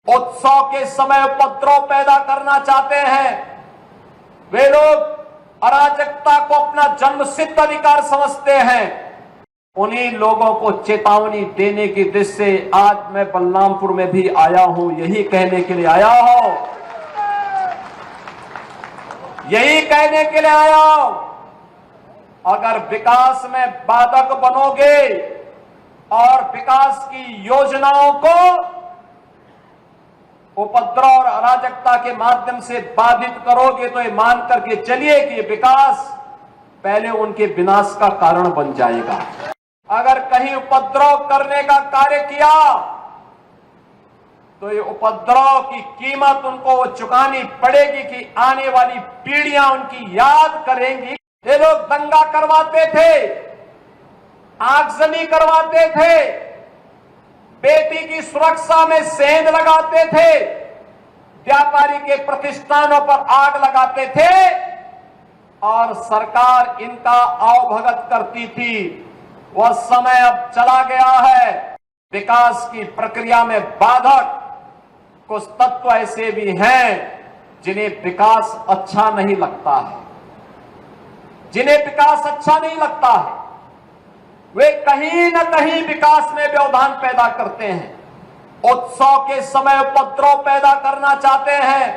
उत्सव के समय उपद्रव पैदा करना चाहते हैं, वे लोग अराजकता को अपना जन्मसिद्ध अधिकार समझते हैं। उन्हीं लोगों को चेतावनी देने की दृष्टि से आज मैं बलरामपुर में भी आया हूं, यही कहने के लिए आया हूं, यही कहने के लिए आया हूं। अगर विकास में बाधक बनोगे और विकास की योजनाओं को उपद्रव और अराजकता के माध्यम से बाधित करोगे तो ये मान करके चलिए कि विकास पहले उनके विनाश का कारण बन जाएगा। अगर कहीं उपद्रव करने का कार्य किया तो ये उपद्रव की कीमत उनको चुकानी पड़ेगी कि आने वाली पीढ़ियां उनकी याद करेंगी। ये लोग दंगा करवाते थे, आगजनी करवाते थे, बेटी की सुरक्षा में सेंध लगाते थे, व्यापारी के प्रतिष्ठानों पर आग लगाते थे और सरकार इनका अवभगत करती थी। वह समय अब चला गया है। विकास की प्रक्रिया में बाधक कुछ तत्व ऐसे भी हैं जिन्हें विकास अच्छा नहीं लगता है, जिन्हें विकास अच्छा नहीं लगता है। वे कहीं न कहीं विकास में व्यवधान पैदा करते हैं। उत्सव के समय उपद्रव पैदा करना चाहते हैं।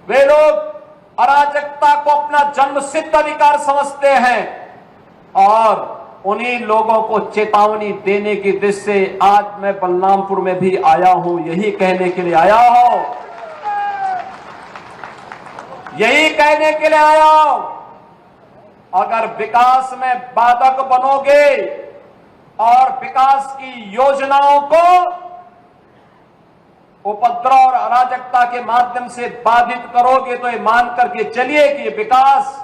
वे लोग अराजकता को अपना जन्मसिद्ध अधिकार समझते हैं और उन्हीं लोगों को चेतावनी देने की दृष्टि से आज मैं बलरामपुर में भी आया हूं, यही कहने के लिए आया हूं, यही कहने के लिए आया हूं। अगर विकास में बाधक बनोगे और विकास की योजनाओं को उपद्रव और अराजकता के माध्यम से बाधित करोगे तो ये मान करके चलिए कि विकास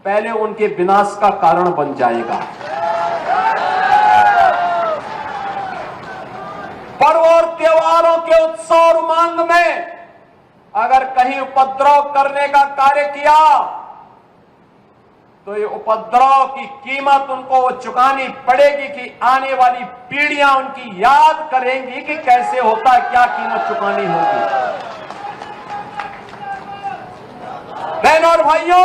पहले उनके विनाश का कारण बन जाएगा। पर्व और त्योहारों के उत्सव और उमंग में अगर कहीं उपद्रव करने का कार्य किया तो ये उपद्रव की कीमत उनको चुकानी पड़ेगी कि आने वाली पीढ़ियां उनकी याद करेंगी कि कैसे होता है, क्या कीमत चुकानी होगी। बहनों और भाइयों,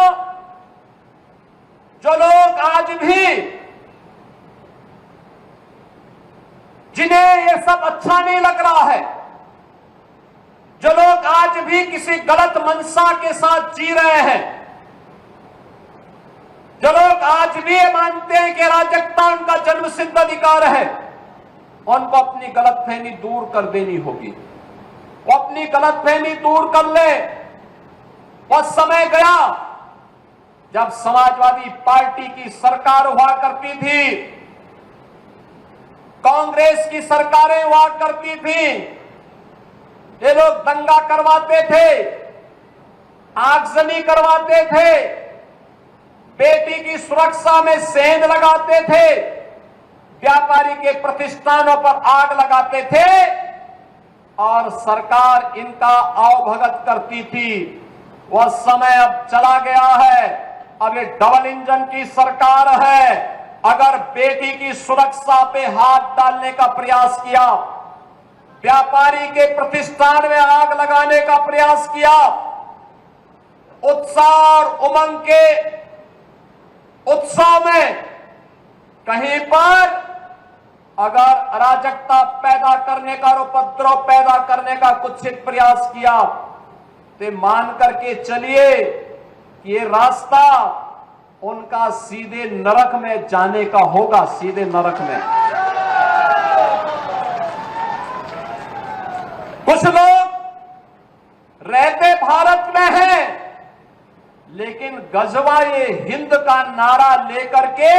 जो लोग आज भी, जिन्हें ये सब अच्छा नहीं लग रहा है, जो लोग आज भी किसी गलत मंशा के साथ जी रहे हैं, जो लोग आज भी ये मानते हैं कि अराजकता उनका जन्मसिद्ध अधिकार है, उनको अपनी गलतफहमी दूर कर देनी होगी। वो अपनी गलतफहमी दूर कर ले। वह समय गया जब समाजवादी पार्टी की सरकार हुआ करती थी, कांग्रेस की सरकारें हुआ करती थी। ये लोग दंगा करवाते थे, आगजनी करवाते थे, बेटी की सुरक्षा में सेंध लगाते थे, व्यापारी के प्रतिष्ठानों पर आग लगाते थे और सरकार इनका अवभगत करती थी। वह समय अब चला गया है। अब ये डबल इंजन की सरकार है। अगर बेटी की सुरक्षा पे हाथ डालने का प्रयास किया, व्यापारी के प्रतिष्ठान में आग लगाने का प्रयास किया, उत्साह और उमंग के उत्सव में कहीं पर अगर अराजकता पैदा करने का और उपद्रव पैदा करने का कुत्सित प्रयास किया तो मान करके चलिए कि ये रास्ता उनका सीधे नरक में जाने का होगा, सीधे नरक में। कुछ लोग रहते भारत में हैं लेकिन गजवाए हिंद का नारा लेकर के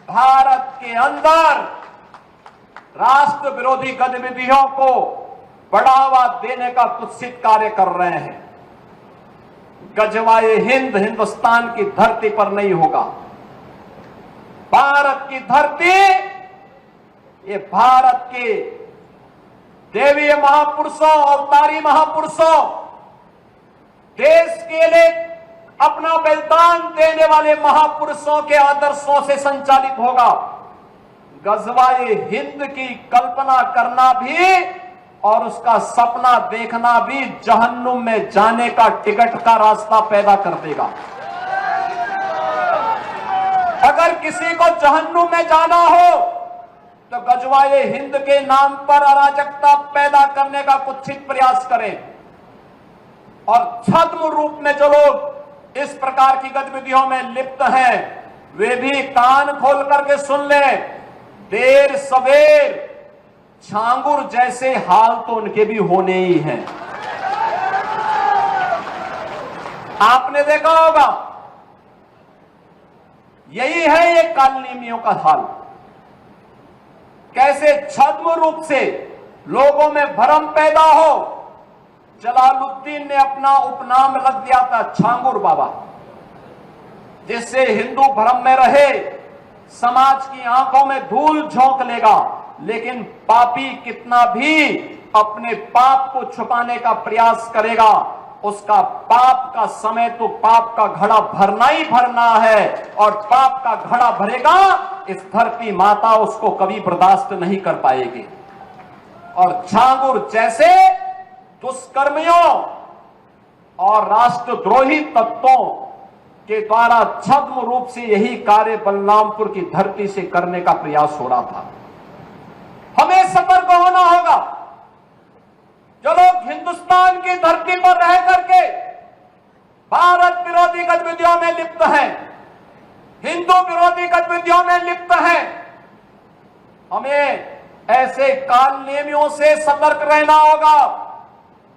भारत के अंदर राष्ट्र विरोधी गतिविधियों को बढ़ावा देने का कुत्सित कार्य कर रहे हैं। गजवाए हिंद हिंदुस्तान की धरती पर नहीं होगा। भारत की धरती, ये भारत के देवीय महापुरुषों, अवतारी महापुरुषों, देश के लिए अपना बलिदान देने वाले महापुरुषों के आदर्शों से संचालित होगा। गजवाए हिंद की कल्पना करना भी और उसका सपना देखना भी जहन्नुम में जाने का टिकट का रास्ता पैदा कर देगा। अगर किसी को जहन्नुम में जाना हो तो गजवाए हिंद के नाम पर अराजकता पैदा करने का कुत्सित प्रयास करें। और छद्म रूप में जो लोग इस प्रकार की गतिविधियों में लिप्त हैं वे भी कान खोल करके सुन लें, देर सवेर छांगुर जैसे हाल तो उनके भी होने ही हैं। आपने देखा होगा, यही है ये कालनेमियों का हाल। कैसे छद्म रूप से लोगों में भ्रम पैदा हो। जलालुद्दीन ने अपना उपनाम रख दिया था छांगुर बाबा, जिससे हिंदू भ्रम में रहे, समाज की आंखों में धूल झोंक लेगा, लेकिन पापी कितना भी अपने पाप को छुपाने का प्रयास करेगा, उसका पाप का समय तो पाप का घड़ा भरना ही भरना है, और पाप का घड़ा भरेगा इस धरती माता उसको कभी बर्दाश्त नहीं कर पाएगी। और छांगुर जैसे दुष्कर्मियों और राष्ट्रद्रोही तत्वों के द्वारा छद्म रूप से यही कार्य बलरामपुर की धरती से करने का प्रयास हो रहा था। हमें सतर्क होना होगा। जो लोग हिंदुस्तान की धरती पर रह करके भारत विरोधी गतिविधियों में लिप्त हैं, हिंदू विरोधी गतिविधियों में लिप्त हैं, हमें ऐसे कालनेमियों से सतर्क रहना होगा।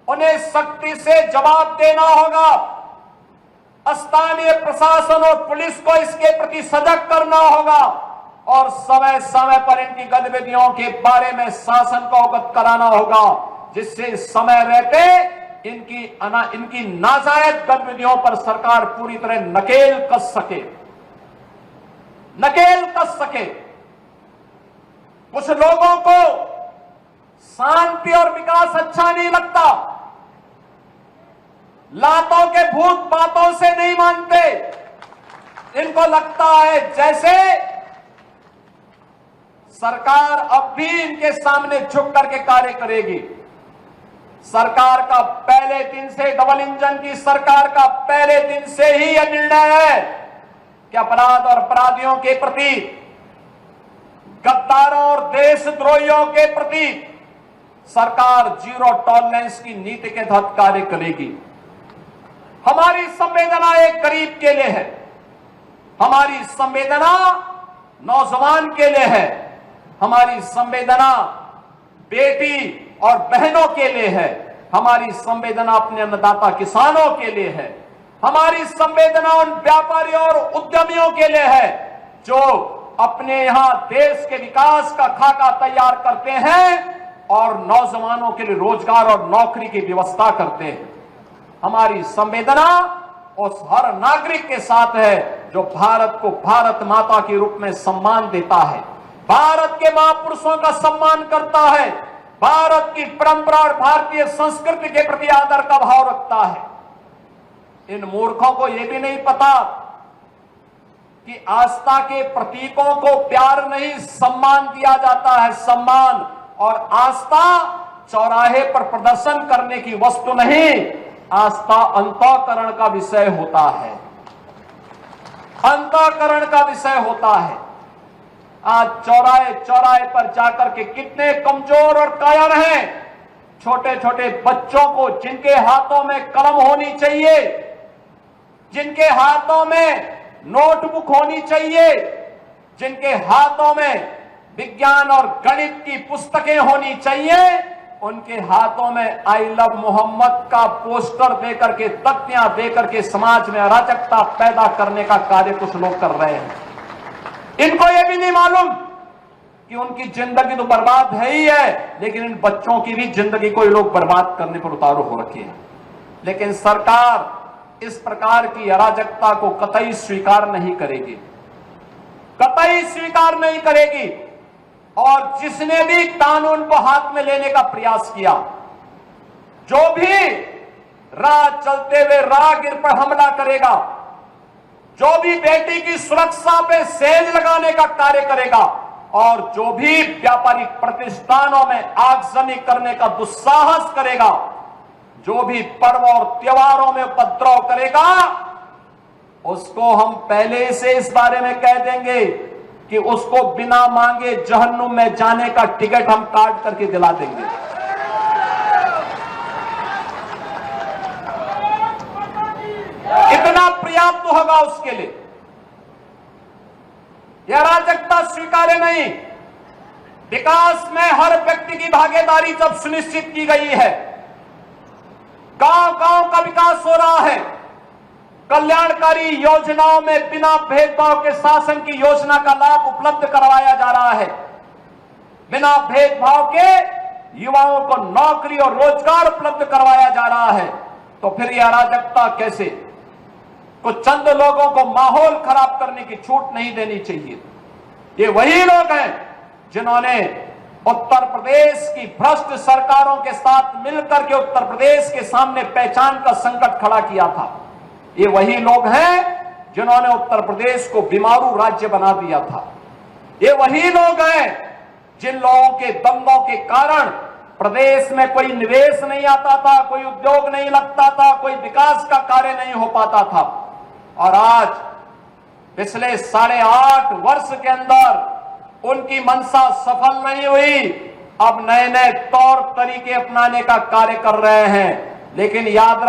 उन्हें सख्ती से जवाब देना होगा। स्थानीय प्रशासन और पुलिस को इसके प्रति सजग करना होगा और समय समय पर इनकी गतिविधियों के बारे में शासन को अवगत कराना होगा, जिससे समय रहते इनकी नाजायज गतिविधियों पर सरकार पूरी तरह नकेल कस सके। कुछ लोगों को शांति और विकास अच्छा नहीं लगता, लातों के भूत बातों से नहीं मानते। इनको लगता है जैसे सरकार अब भी इनके सामने झुक करके कार्य करेगी। सरकार का पहले दिन से, डबल इंजन की सरकार का पहले दिन से ही यह निर्णय है कि अपराध और अपराधियों के प्रति, गद्दारों और देशद्रोहियों के प्रति सरकार जीरो टॉलरेंस की नीति के तहत कार्य करेगी। हमारी संवेदना एक गरीब के लिए है, हमारी संवेदना नौजवान के लिए है, हमारी संवेदना बेटी और बहनों के लिए है, हमारी संवेदना अपने अन्नदाता किसानों के लिए है, हमारी संवेदना उन व्यापारियों और उद्यमियों के लिए है जो अपने यहां देश के विकास का खाका तैयार करते हैं और नौजवानों के लिए रोजगार और नौकरी की व्यवस्था करते हैं। हमारी संवेदना उस हर नागरिक के साथ है जो भारत को भारत माता के रूप में सम्मान देता है, भारत के महापुरुषों का सम्मान करता है, भारत की परंपरा और भारतीय संस्कृति के प्रति आदर का भाव रखता है। इन मूर्खों को यह भी नहीं पता कि आस्था के प्रतीकों को प्यार नहीं सम्मान दिया जाता है। सम्मान और आस्था चौराहे पर प्रदर्शन करने की वस्तु नहीं, आस्था अंतःकरण का विषय होता है, अंतःकरण का विषय होता है। आज चौराहे चौराहे पर जाकर के कितने कमजोर और कायर हैं, छोटे छोटे बच्चों को जिनके हाथों में कलम होनी चाहिए, जिनके हाथों में नोटबुक होनी चाहिए, जिनके हाथों में विज्ञान और गणित की पुस्तकें होनी चाहिए, उनके हाथों में आई लव मोहम्मद का पोस्टर देकर के, तख्तियां देकर के समाज में अराजकता पैदा करने का कार्य कुछ लोग कर रहे हैं। इनको यह भी नहीं मालूम कि उनकी जिंदगी तो बर्बाद है ही है, लेकिन इन बच्चों की भी जिंदगी को ये लोग बर्बाद करने पर उतारू हो रखे हैं। लेकिन सरकार इस प्रकार की अराजकता को कतई स्वीकार नहीं करेगी, कतई स्वीकार नहीं करेगी। और जिसने भी कानून को हाथ में लेने का प्रयास किया, जो भी राह चलते हुए राहगीर पर हमला करेगा, जो भी बेटी की सुरक्षा पे सेंध लगाने का कार्य करेगा और जो भी व्यापारिक प्रतिष्ठानों में आगजनी करने का दुस्साहस करेगा, जो भी पर्व और त्योहारों में उपद्रव करेगा, उसको हम पहले से इस बारे में कह देंगे कि उसको बिना मांगे जहन्नुम में जाने का टिकट हम काट करके दिला देंगे। इतना पर्याप्त होगा उसके लिए। यह अराजकता स्वीकार्य नहीं। विकास में हर व्यक्ति की भागीदारी जब सुनिश्चित की गई है, गांव-गांव का विकास हो रहा है, कल्याणकारी योजनाओं में बिना भेदभाव के शासन की योजना का लाभ उपलब्ध करवाया जा रहा है, बिना भेदभाव के युवाओं को नौकरी और रोजगार उपलब्ध करवाया जा रहा है, तो फिर यह अराजकता कैसे? कुछ चंद लोगों को माहौल खराब करने की छूट नहीं देनी चाहिए। ये वही लोग हैं जिन्होंने उत्तर प्रदेश की भ्रष्ट सरकारों के साथ मिलकर के उत्तर प्रदेश के सामने पहचान का संकट खड़ा किया था। ये वही लोग हैं जिन्होंने उत्तर प्रदेश को बीमारू राज्य बना दिया था। ये वही लोग हैं जिन लोगों के दंगों के कारण प्रदेश में कोई निवेश नहीं आता था, कोई उद्योग नहीं लगता था, कोई विकास का कार्य नहीं हो पाता था। और आज पिछले 8.5 वर्ष के अंदर उनकी मंशा सफल नहीं हुई। अब नए नए तौर तरीके अपनाने का कार्य कर रहे हैं, लेकिन याद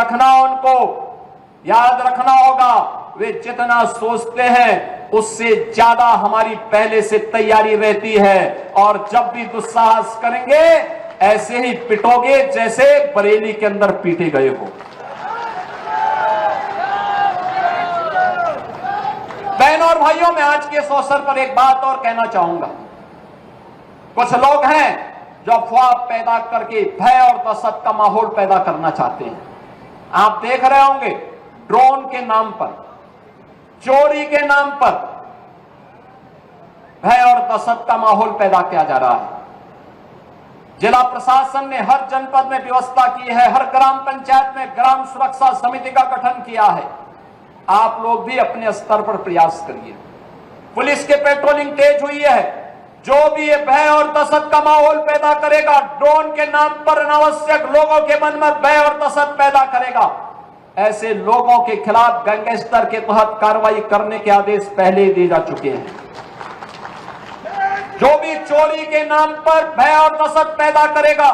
रखना होगा, वे जितना सोचते हैं उससे ज्यादा हमारी पहले से तैयारी रहती है। और जब भी दुस्साहस करेंगे ऐसे ही पिटोगे जैसे बरेली के अंदर पीटे गए हो। बहनों और भाइयों, मैं आज के इस अवसर पर एक बात और कहना चाहूंगा। कुछ लोग हैं जो अफवाह पैदा करके भय और दहशत का माहौल पैदा करना चाहते हैं। आप देख रहे होंगे, ड्रोन के नाम पर, चोरी के नाम पर भय और दहशत का माहौल पैदा किया जा रहा है। जिला प्रशासन ने हर जनपद में व्यवस्था की है, हर ग्राम पंचायत में ग्राम सुरक्षा समिति का गठन किया है। आप लोग भी अपने स्तर पर प्रयास करिए। पुलिस के पेट्रोलिंग तेज हुई है। जो भी ये भय और दहशत का माहौल पैदा करेगा, ड्रोन के नाम पर अनावश्यक लोगों के मन में भय और दहशत पैदा करेगा, ऐसे लोगों के खिलाफ गैंगस्टर के तहत कार्रवाई करने के आदेश पहले ही दिए जा चुके हैं। जो भी चोरी के नाम पर भय और दहशत पैदा करेगा,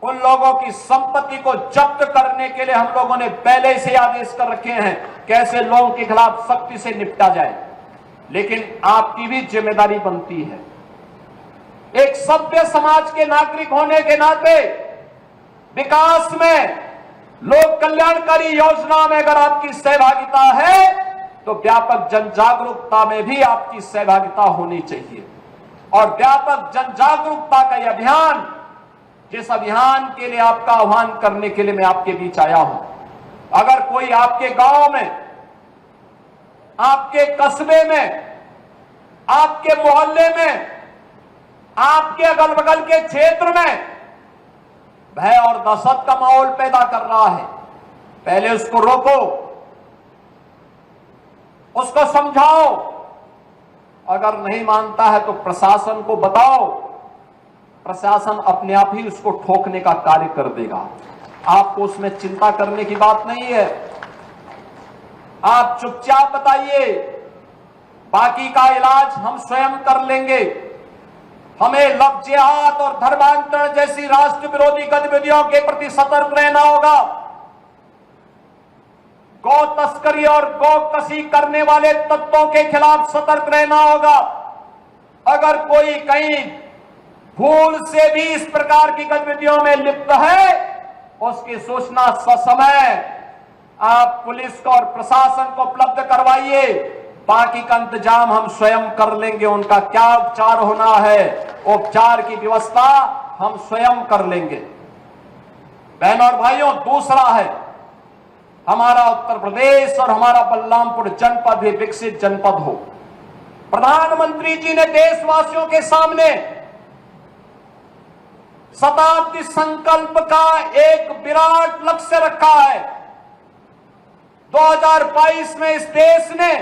उन लोगों की संपत्ति को जब्त करने के लिए हम लोगों ने पहले से आदेश कर रखे हैं कैसे लोगों के खिलाफ सख्ती से निपटा जाए। लेकिन आपकी भी जिम्मेदारी बनती है, एक सभ्य समाज के नागरिक होने के नाते विकास में, लोक कल्याणकारी योजना में अगर आपकी सहभागिता है तो व्यापक जन जागरूकता में भी आपकी सहभागिता होनी चाहिए। और व्यापक जन जागरूकता का यह अभियान, जिस अभियान के लिए आपका आह्वान करने के लिए मैं आपके बीच आया हूं, अगर कोई आपके गांव में, आपके कस्बे में, आपके मोहल्ले में, आपके अगल बगल के क्षेत्र में भय और दहशत का माहौल पैदा कर रहा है, पहले उसको रोको, उसको समझाओ। अगर नहीं मानता है तो प्रशासन को बताओ, प्रशासन अपने आप ही उसको ठोकने का कार्य कर देगा। आपको उसमें चिंता करने की बात नहीं है। आप चुपचाप बताइए, बाकी का इलाज हम स्वयं कर लेंगे। हमें लव जिहाद और धर्मांतरण जैसी राष्ट्र विरोधी गतिविधियों के प्रति सतर्क रहना होगा। गौ तस्करी और गौ कसी करने वाले तत्वों के खिलाफ सतर्क रहना होगा। अगर कोई कहीं भूल से भी इस प्रकार की गतिविधियों में लिप्त है, उसकी सूचना ससमय आप पुलिस को और प्रशासन को उपलब्ध करवाइए। बाकी का इंतजाम हम स्वयं कर लेंगे। उनका क्या उपचार होना है, उपचार की व्यवस्था हम स्वयं कर लेंगे। बहनों और भाइयों, दूसरा है, हमारा उत्तर प्रदेश और हमारा बलरामपुर जनपद भी विकसित जनपद हो। प्रधानमंत्री जी ने देशवासियों के सामने शताब्दी संकल्प का एक विराट लक्ष्य रखा है। 2022 में इस देश ने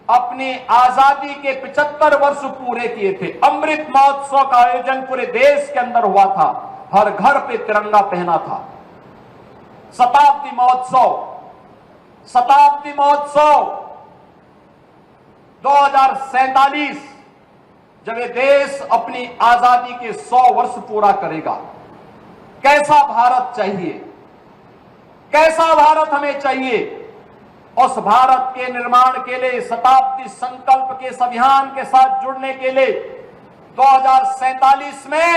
अपनी आजादी के 75 वर्ष पूरे किए थे। अमृत महोत्सव का आयोजन पूरे देश के अंदर हुआ था, हर घर पे तिरंगा पहना था। शताब्दी महोत्सव 2047 जब ये देश अपनी आजादी के 100 वर्ष पूरा करेगा, कैसा भारत चाहिए, कैसा भारत हमें चाहिए? उस भारत के निर्माण के लिए, शताब्दी संकल्प के इस अभियान के साथ जुड़ने के लिए 2047 में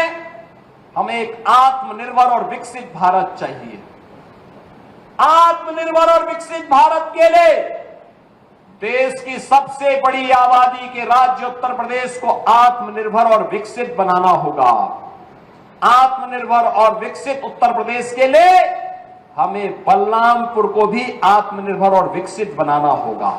हमें एक आत्मनिर्भर और विकसित भारत चाहिए। आत्मनिर्भर और विकसित भारत के लिए देश की सबसे बड़ी आबादी के राज्य उत्तर प्रदेश को आत्मनिर्भर और विकसित बनाना होगा। आत्मनिर्भर और विकसित उत्तर प्रदेश के लिए हमें बलरामपुर को भी आत्मनिर्भर और विकसित बनाना होगा।